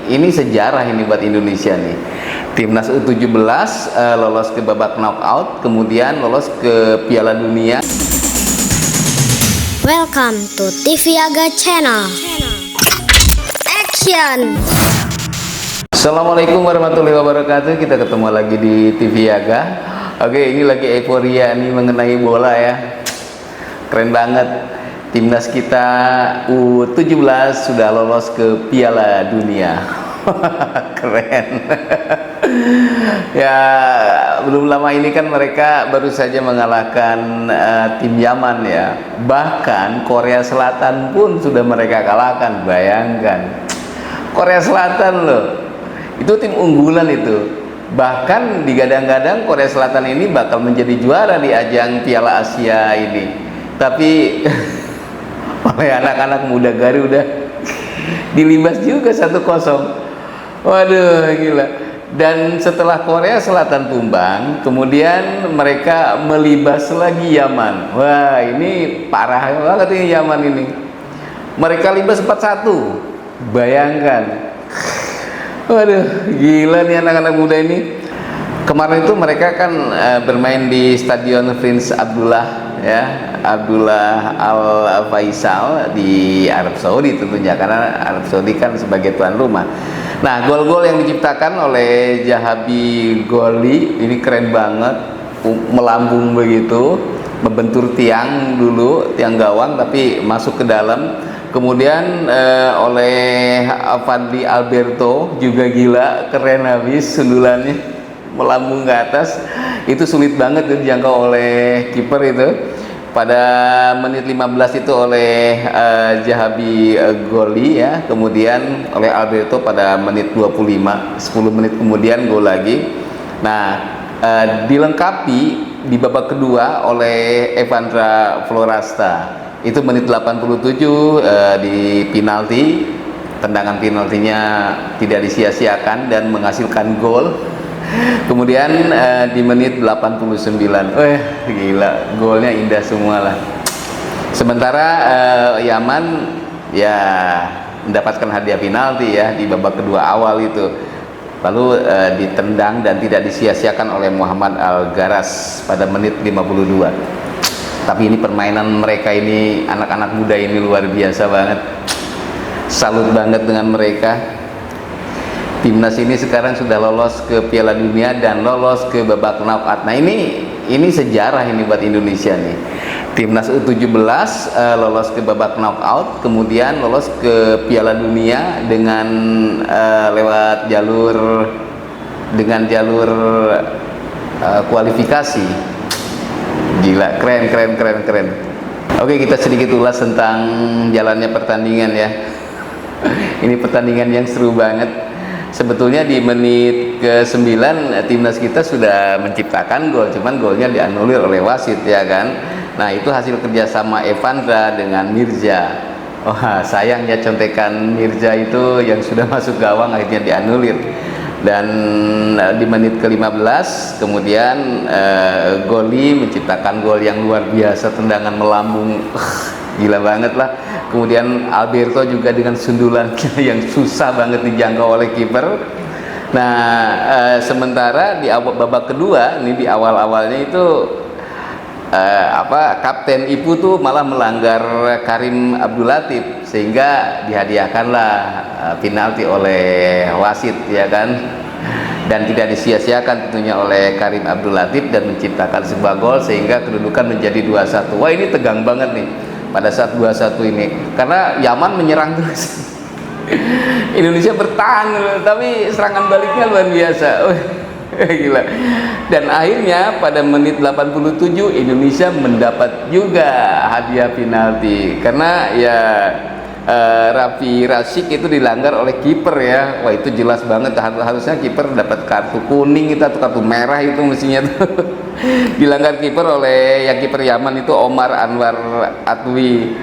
ini sejarah ini buat Indonesia nih. Timnas U17 lolos ke babak knockout, kemudian lolos ke Piala Dunia. Welcome to TV Aga Channel. Action. Assalamualaikum warahmatullahi wabarakatuh. Kita ketemu lagi di TV Aga. Oke, ini lagi euforia nih mengenai bola ya. Keren banget. Timnas kita U17 sudah lolos ke Piala Dunia. Keren. Ya, belum lama ini kan mereka baru saja mengalahkan tim Yaman ya. Bahkan Korea Selatan pun sudah mereka kalahkan. Bayangkan, Korea Selatan loh, itu tim unggulan itu. Bahkan digadang-gadang Korea Selatan ini bakal menjadi juara di ajang Piala Asia ini. Tapi oleh anak-anak muda Garuda dilibas juga 1-0. Waduh, gila. Dan setelah Korea Selatan tumbang, kemudian mereka melibas lagi Yaman. Wah, ini parah banget ini Yaman ini. Mereka libas 4-1. Bayangkan. Waduh, gila nih anak-anak muda ini. Kemarin itu mereka kan bermain di Stadion Prince Abdullah ya, Abdullah Al Faisal di Arab Saudi tentunya, karena Arab Saudi kan sebagai tuan rumah. Nah, gol-gol yang diciptakan oleh Jahabi Goli ini keren banget, melambung begitu, membentur tiang dulu, tiang gawang, tapi masuk ke dalam. Kemudian oleh Fadli Alberto juga gila, keren habis sundulannya, melambung ke atas. Itu sulit banget dijangkau oleh kiper itu. Pada menit 15 itu oleh Jahabi Goli ya, kemudian oleh Alberto pada menit 25, 10 menit kemudian gol lagi. Nah, dilengkapi di babak kedua oleh Evandra Florasta. Itu menit 87 di penalti, tendangan penaltinya tidak disia-siakan dan menghasilkan gol. Kemudian di menit 89, gila, golnya indah semua lah. Sementara Yaman ya mendapatkan hadiah penalti ya di babak kedua awal itu, lalu ditendang dan tidak disia-siakan oleh Muhammad Al-Garas pada menit 52. Tapi ini permainan mereka ini, anak-anak muda ini luar biasa banget. Salut banget dengan mereka. Timnas ini sekarang sudah lolos ke Piala Dunia dan lolos ke babak knockout. Nah, ini sejarah ini buat Indonesia nih. Timnas U17 lolos ke babak knockout, kemudian lolos ke Piala Dunia dengan lewat jalur kualifikasi. Gila, keren. Oke, kita sedikit ulas tentang jalannya pertandingan ya. Ini pertandingan yang seru banget. Sebetulnya di menit ke-9 timnas kita sudah menciptakan gol, cuman golnya dianulir oleh wasit ya kan. Nah, itu hasil kerjasama Evandra dengan Mirza. Wah, sayangnya contekan Mirza itu yang sudah masuk gawang akhirnya dianulir. Dan di menit ke-15 kemudian Goli menciptakan gol yang luar biasa, tendangan melambung. Gila banget lah. Kemudian Alberto juga dengan sundulan yang susah banget dijangkau oleh kiper. Nah, sementara di babak kedua ini di awal-awalnya itu Kapten Ipu tuh malah melanggar Karim Abdul Latif, sehingga dihadiahkanlah penalti oleh wasit ya kan, dan tidak disia-siakan tentunya oleh Karim Abdul Latif dan menciptakan sebuah gol sehingga kedudukan menjadi 2-1. Wah, ini tegang banget nih pada saat 2-1 ini, karena Yaman menyerang terus. Indonesia bertahan, tapi serangan baliknya luar biasa. Gila. Dan akhirnya pada menit 87 Indonesia mendapat juga hadiah penalti, karena ya Raffi Rashid itu dilanggar oleh kiper ya. Wah, itu jelas banget, harusnya kiper dapat kartu kuning itu atau kartu merah itu mestinya tuh. Dilanggar kiper oleh yang kiper Yaman itu Omar Anwar Atwi,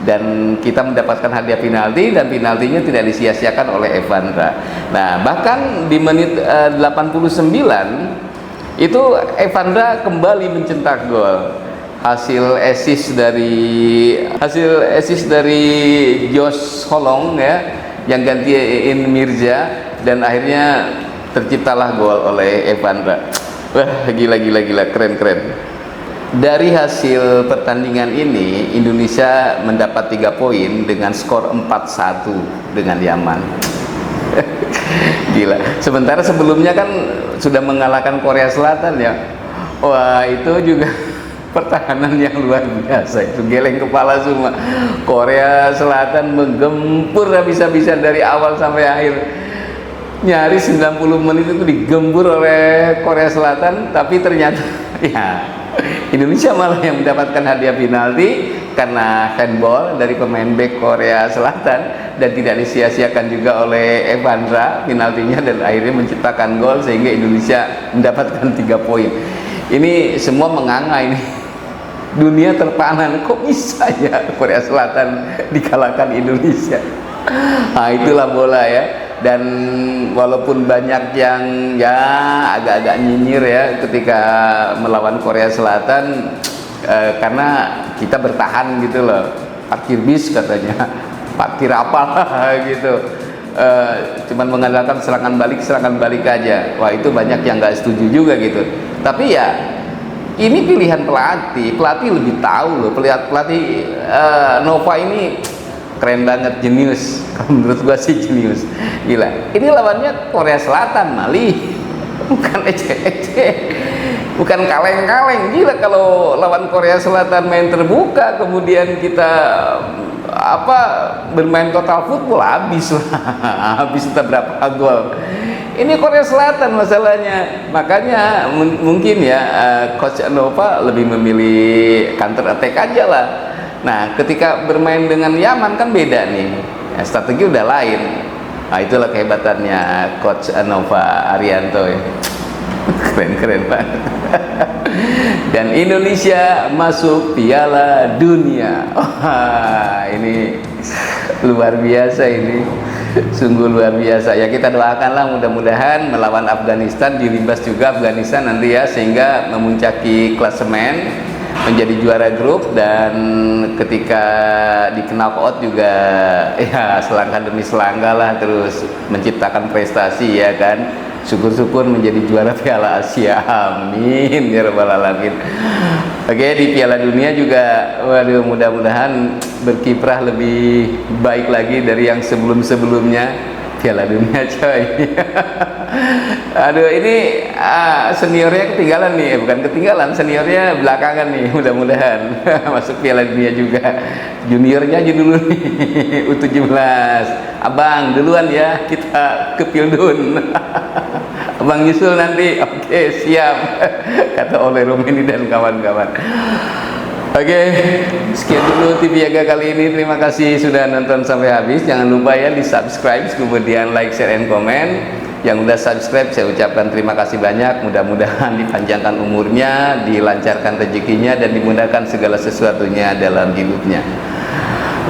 dan kita mendapatkan hadiah penalti, dan penaltinya tidak disia-siakan oleh Evandra. Nah, bahkan di menit 89 itu Evandra kembali mencetak gol. Hasil assist dari Josh Holong ya, yang gantiin Mirza, dan akhirnya terciptalah gol oleh Evandra. Wah, gila, keren. Dari hasil pertandingan ini, Indonesia mendapat 3 poin dengan skor 4-1 dengan Yaman. Gila. Sementara sebelumnya kan sudah mengalahkan Korea Selatan ya. Wah, itu juga pertahanan yang luar biasa, itu geleng kepala semua. Korea Selatan menggempur habis-habisan dari awal sampai akhir. Nyaris 90 menit itu digempur oleh Korea Selatan, tapi ternyata ya Indonesia malah yang mendapatkan hadiah penalti karena handball dari pemain bek Korea Selatan, dan tidak disia-siakan juga oleh Evandra penaltinya, dan akhirnya menciptakan gol sehingga Indonesia mendapatkan 3 poin. Ini semua menganga ini. Dunia terpana, kok bisa ya Korea Selatan dikalahkan Indonesia? Nah, itulah bola ya. Dan walaupun banyak yang ya agak-agak nyinyir ya ketika melawan Korea Selatan, karena kita bertahan gitu loh, parkir bis katanya, parkir apalah gitu, cuman mengandalkan serangan balik aja. Wah, itu banyak yang nggak setuju juga gitu. Tapi ya ini pilihan pelatih lebih tahu loh. Pelatih Nova ini keren banget, jenius. Kalau menurut gua sih jenius, gila. Ini lawannya Korea Selatan, Mali, bukan eceh-eceh, bukan kaleng-kaleng. Gila, kalau lawan Korea Selatan main terbuka, kemudian kita bermain total football, habis lah. Habis entah berapa gol. Ini Korea Selatan masalahnya. Makanya mungkin ya Coach Nova lebih memilih counter attack aja lah. Nah, ketika bermain dengan Yaman kan beda nih, ya, strategi udah lain. Nah, itulah kehebatannya Coach Nova Arianto ya. Keren banget. Dan Indonesia masuk Piala Dunia. Wah, ini luar biasa ini. Sungguh luar biasa ya. Kita doakanlah mudah-mudahan melawan Afghanistan, dilibas juga Afghanistan nanti ya, sehingga memuncaki klasemen, menjadi juara grup, dan ketika di knockout juga ya selangkah demi selangkah lah terus menciptakan prestasi ya kan. Syukur-syukur menjadi juara Piala Asia, amin ya rabbal alamin. Oke, di Piala Dunia juga waduh, mudah-mudahan berkiprah lebih baik lagi dari yang sebelum-sebelumnya. Piala Dunia coy. Aduh, ini seniornya ketinggalan nih, bukan ketinggalan, seniornya belakangan nih, mudah-mudahan masuk Piala Dunia juga. Juniornya aja dulu nih, U17. Abang duluan ya, kita ke Pildun. Abang nyusul nanti. Oke, siap. Kata oleh Romeni dan kawan-kawan. Oke, sekian dulu TV Yaga kali ini. Terima kasih sudah nonton sampai habis. Jangan lupa ya di subscribe, kemudian like, share, and comment. Yang udah subscribe saya ucapkan terima kasih banyak. Mudah-mudahan dipanjangkan umurnya, dilancarkan rezekinya, dan dimudahkan segala sesuatunya dalam hidupnya.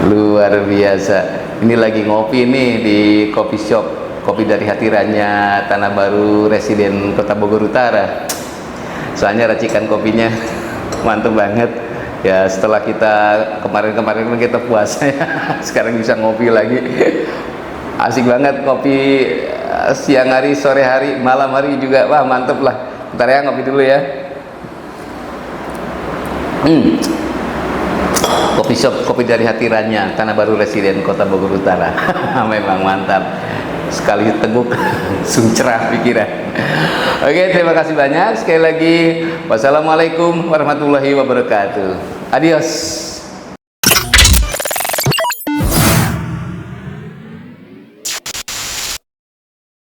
Luar biasa. Ini lagi ngopi nih di coffee shop Kopi dari Hatirannya, Tanah Baru, Residen Kota Bogor Utara. Soalnya racikan kopinya mantep banget. Ya, setelah kita kemarin kita puasa ya, sekarang bisa ngopi lagi. Asik banget kopi siang hari, sore hari, malam hari juga. Wah, mantep lah. Bentar ya, ngopi dulu ya. Kopi shop Kopi dari Hatirannya, Tanah Baru, Residen Kota Bogor Utara. Memang mantap. Sekali teguk langsung cerah pikiran. Oke, terima kasih banyak sekali lagi. Wassalamualaikum warahmatullahi wabarakatuh. Adios.